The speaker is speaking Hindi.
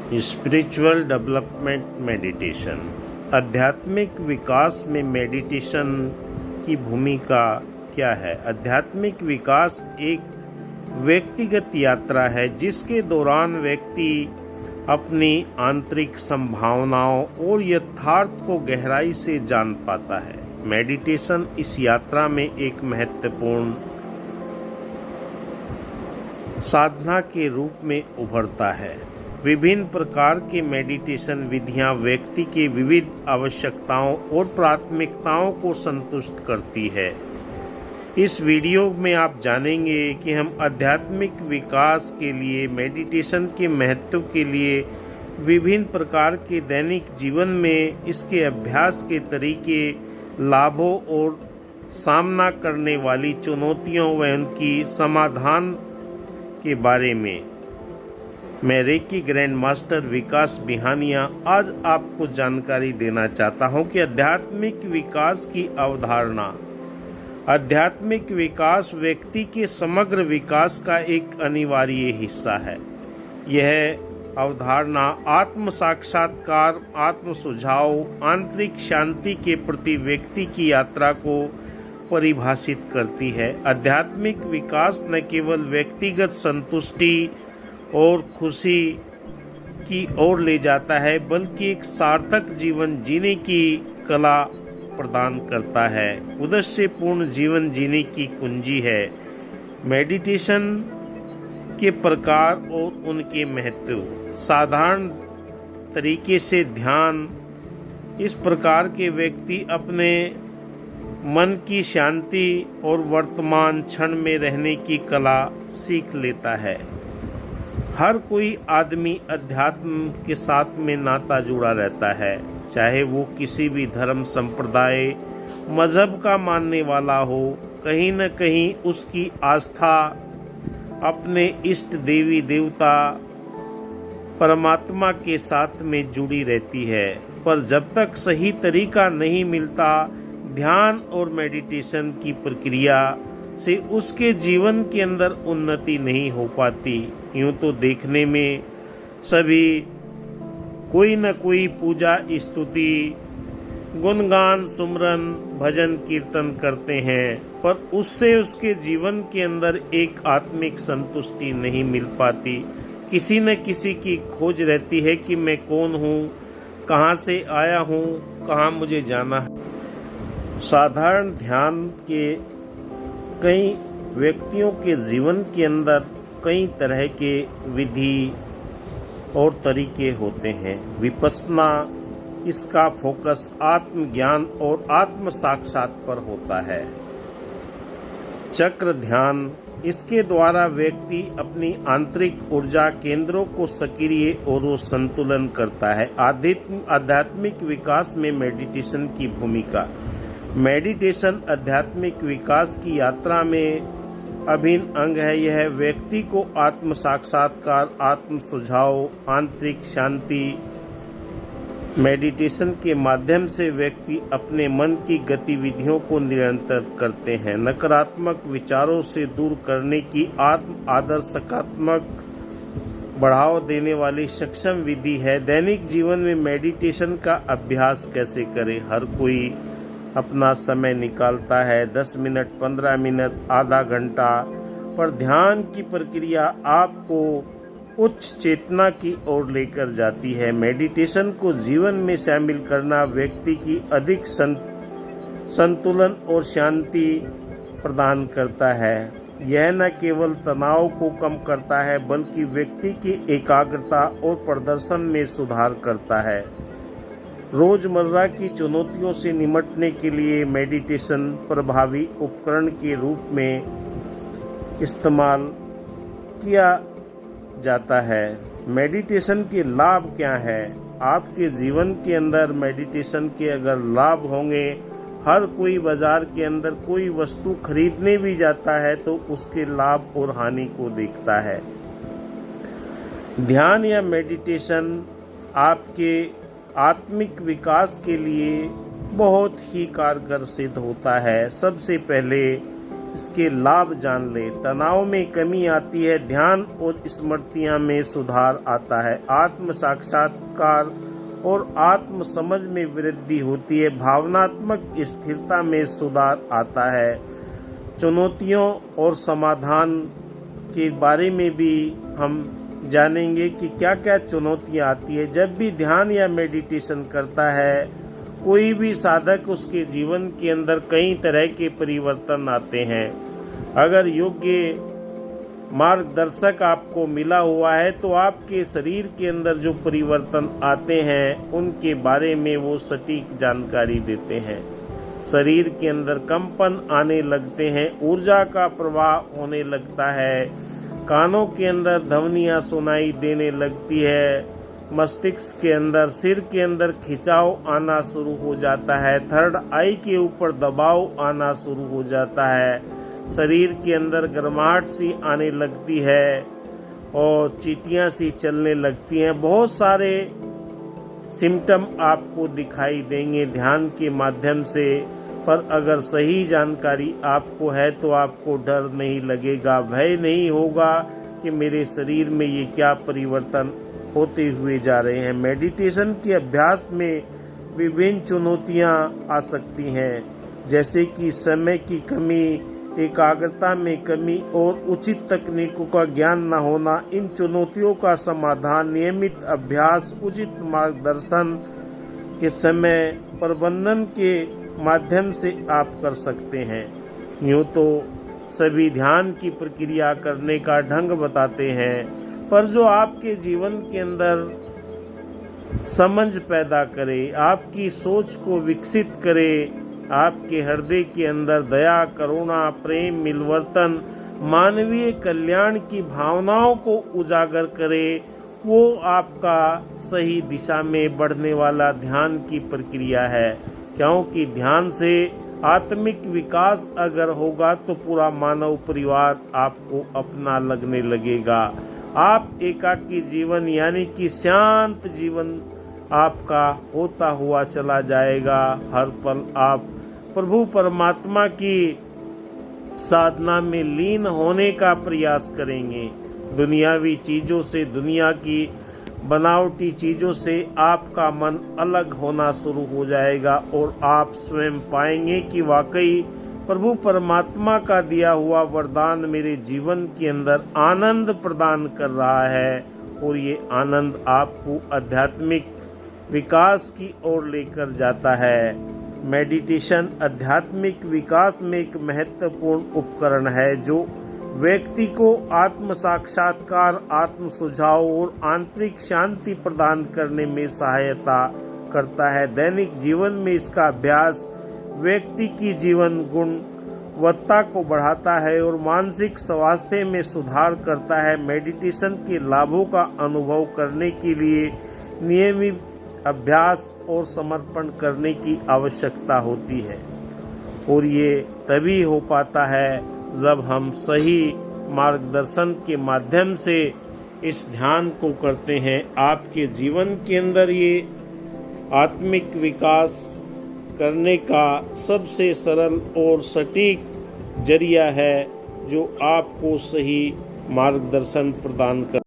Spiritual development meditation. आध्यात्मिक विकास में मेडिटेशन की भूमिका क्या है? आध्यात्मिक विकास एक व्यक्तिगत यात्रा है जिसके दौरान व्यक्ति अपनी आंतरिक संभावनाओं और यथार्थ को गहराई से जान पाता है। मेडिटेशन इस यात्रा में एक महत्वपूर्ण साधना के रूप में उभरता है। विभिन्न प्रकार के मेडिटेशन विधियां व्यक्ति के विविध आवश्यकताओं और प्राथमिकताओं को संतुष्ट करती है। इस वीडियो में आप जानेंगे कि हम आध्यात्मिक विकास के लिए मेडिटेशन के महत्व के लिए विभिन्न प्रकार के दैनिक जीवन में इसके अभ्यास के तरीके, लाभों और सामना करने वाली चुनौतियों व उनकी समाधान के बारे में। मैं रेकी ग्रैंड मास्टर विकास बिहानिया आज आपको जानकारी देना चाहता हूं कि आध्यात्मिक विकास की अवधारणा। आध्यात्मिक विकास व्यक्ति के समग्र विकास का एक अनिवार्य हिस्सा है। यह अवधारणा आत्म साक्षात्कार, आत्म सुझाव, आंतरिक शांति के प्रति व्यक्ति की यात्रा को परिभाषित करती है। आध्यात्मिक विकास न केवल व्यक्तिगत संतुष्टि और खुशी की ओर ले जाता है, बल्कि एक सार्थक जीवन जीने की कला प्रदान करता है। उद्देश्यपूर्ण जीवन जीने की कुंजी है। मेडिटेशन के प्रकार और उनके महत्व। साधारण तरीके से ध्यान। इस प्रकार के व्यक्ति अपने मन की शांति और वर्तमान क्षण में रहने की कला सीख लेता है। हर कोई आदमी अध्यात्म के साथ में नाता जुड़ा रहता है, चाहे वो किसी भी धर्म, संप्रदाय, मजहब का मानने वाला हो। कहीं न कहीं उसकी आस्था अपने इष्ट देवी देवता परमात्मा के साथ में जुड़ी रहती है। पर जब तक सही तरीका नहीं मिलता, ध्यान और मेडिटेशन की प्रक्रिया से उसके जीवन के अंदर उन्नति नहीं हो पाती। यूं तो देखने में सभी कोई न कोई पूजा, स्तुति, गुणगान, सुमरन, भजन, कीर्तन करते हैं, पर उससे उसके जीवन के अंदर एक आत्मिक संतुष्टि नहीं मिल पाती। किसी न किसी की खोज रहती है कि मैं कौन हूँ, कहाँ से आया हूँ, कहाँ मुझे जाना है। साधारण ध्यान के कई व्यक्तियों के जीवन के अंदर कई तरह के विधि और तरीके होते हैं। विपस्सना, इसका फोकस आत्मज्ञान और आत्म साक्षात पर होता है। चक्र ध्यान, इसके द्वारा व्यक्ति अपनी आंतरिक ऊर्जा केंद्रों को सक्रिय और संतुलन करता है। आध्यात्मिक विकास में मेडिटेशन की भूमिका। मेडिटेशन आध्यात्मिक विकास की यात्रा में अभिन्न अंग है। यह व्यक्ति को आत्म साक्षात्कार, आत्म सुझाव, आंतरिक शांति। मेडिटेशन के माध्यम से व्यक्ति अपने मन की गतिविधियों को निरंतर करते हैं। नकारात्मक विचारों से दूर करने की आत्म आदर सकारात्मक बढ़ावा देने वाली सक्षम विधि है। दैनिक जीवन में मेडिटेशन का अभ्यास कैसे करें? हर कोई अपना समय निकालता है, 10 मिनट, 15 मिनट, आधा घंटा, पर ध्यान की प्रक्रिया आपको उच्च चेतना की ओर लेकर जाती है। मेडिटेशन को जीवन में शामिल करना व्यक्ति की अधिक संतुलन और शांति प्रदान करता है। यह न केवल तनाव को कम करता है, बल्कि व्यक्ति की एकाग्रता और प्रदर्शन में सुधार करता है। रोजमर्रा की चुनौतियों से निपटने के लिए मेडिटेशन प्रभावी उपकरण के रूप में इस्तेमाल किया जाता है। मेडिटेशन के लाभ क्या है? आपके जीवन के अंदर मेडिटेशन के अगर लाभ होंगे, हर कोई बाजार के अंदर कोई वस्तु खरीदने भी जाता है तो उसके लाभ और हानि को देखता है। ध्यान या मेडिटेशन आपके आत्मिक विकास के लिए बहुत ही कारगर सिद्ध होता है। सबसे पहले इसके लाभ जान ले। तनाव में कमी आती है, ध्यान और स्मृतियां में सुधार आता है, आत्म साक्षात्कार और आत्म समझ में वृद्धि होती है, भावनात्मक स्थिरता में सुधार आता है। चुनौतियों और समाधान के बारे में भी हम जानेंगे कि क्या क्या चुनौतियां आती है। जब भी ध्यान या मेडिटेशन करता है कोई भी साधक, उसके जीवन के अंदर कई तरह के परिवर्तन आते हैं। अगर योग्य मार्गदर्शक आपको मिला हुआ है तो आपके शरीर के अंदर जो परिवर्तन आते हैं उनके बारे में वो सटीक जानकारी देते हैं। शरीर के अंदर कंपन आने लगते हैं, ऊर्जा का प्रवाह होने लगता है, कानों के अंदर ध्वनियाँ सुनाई देने लगती है, मस्तिष्क के अंदर, सिर के अंदर खिंचाव आना शुरू हो जाता है, थर्ड आई के ऊपर दबाव आना शुरू हो जाता है, शरीर के अंदर गर्माहट सी आने लगती है और चींटियाँ सी चलने लगती हैं। बहुत सारे सिम्टम आपको दिखाई देंगे ध्यान के माध्यम से। पर अगर सही जानकारी आपको है तो आपको डर नहीं लगेगा, भय नहीं होगा कि मेरे शरीर में ये क्या परिवर्तन होते हुए जा रहे हैं। मेडिटेशन के अभ्यास में विभिन्न चुनौतियां आ सकती हैं, जैसे कि समय की कमी, एकाग्रता में कमी और उचित तकनीकों का ज्ञान न होना। इन चुनौतियों का समाधान नियमित अभ्यास, उचित मार्गदर्शन के समय प्रबंधन के माध्यम से आप कर सकते हैं। यूँ तो सभी ध्यान की प्रक्रिया करने का ढंग बताते हैं, पर जो आपके जीवन के अंदर समझ पैदा करे, आपकी सोच को विकसित करे, आपके हृदय के अंदर दया, करुणा, प्रेम, मिलवर्तन, मानवीय कल्याण की भावनाओं को उजागर करे, वो आपका सही दिशा में बढ़ने वाला ध्यान की प्रक्रिया है। क्योंकि ध्यान से आत्मिक विकास अगर होगा तो पूरा मानव परिवार आपको अपना लगने लगेगा। आप एकाकी जीवन यानी कि शांत जीवन आपका होता हुआ चला जाएगा। हर पल आप प्रभु परमात्मा की साधना में लीन होने का प्रयास करेंगे। दुनियावी चीज़ों से, दुनिया की बनावटी चीज़ों से आपका मन अलग होना शुरू हो जाएगा और आप स्वयं पाएंगे कि वाकई प्रभु परमात्मा का दिया हुआ वरदान मेरे जीवन के अंदर आनंद प्रदान कर रहा है और ये आनंद आपको आध्यात्मिक विकास की ओर लेकर जाता है। मेडिटेशन आध्यात्मिक विकास में एक महत्वपूर्ण उपकरण है जो व्यक्ति को आत्म साक्षात्कार, आत्म सुझाव और आंतरिक शांति प्रदान करने में सहायता करता है। दैनिक जीवन में इसका अभ्यास व्यक्ति की जीवन गुणवत्ता को बढ़ाता है और मानसिक स्वास्थ्य में सुधार करता है। मेडिटेशन के लाभों का अनुभव करने के लिए नियमित अभ्यास और समर्पण करने की आवश्यकता होती है और ये तभी हो पाता है जब हम सही मार्गदर्शन के माध्यम से इस ध्यान को करते हैं। आपके जीवन के अंदर ये आत्मिक विकास करने का सबसे सरल और सटीक जरिया है जो आपको सही मार्गदर्शन प्रदान कर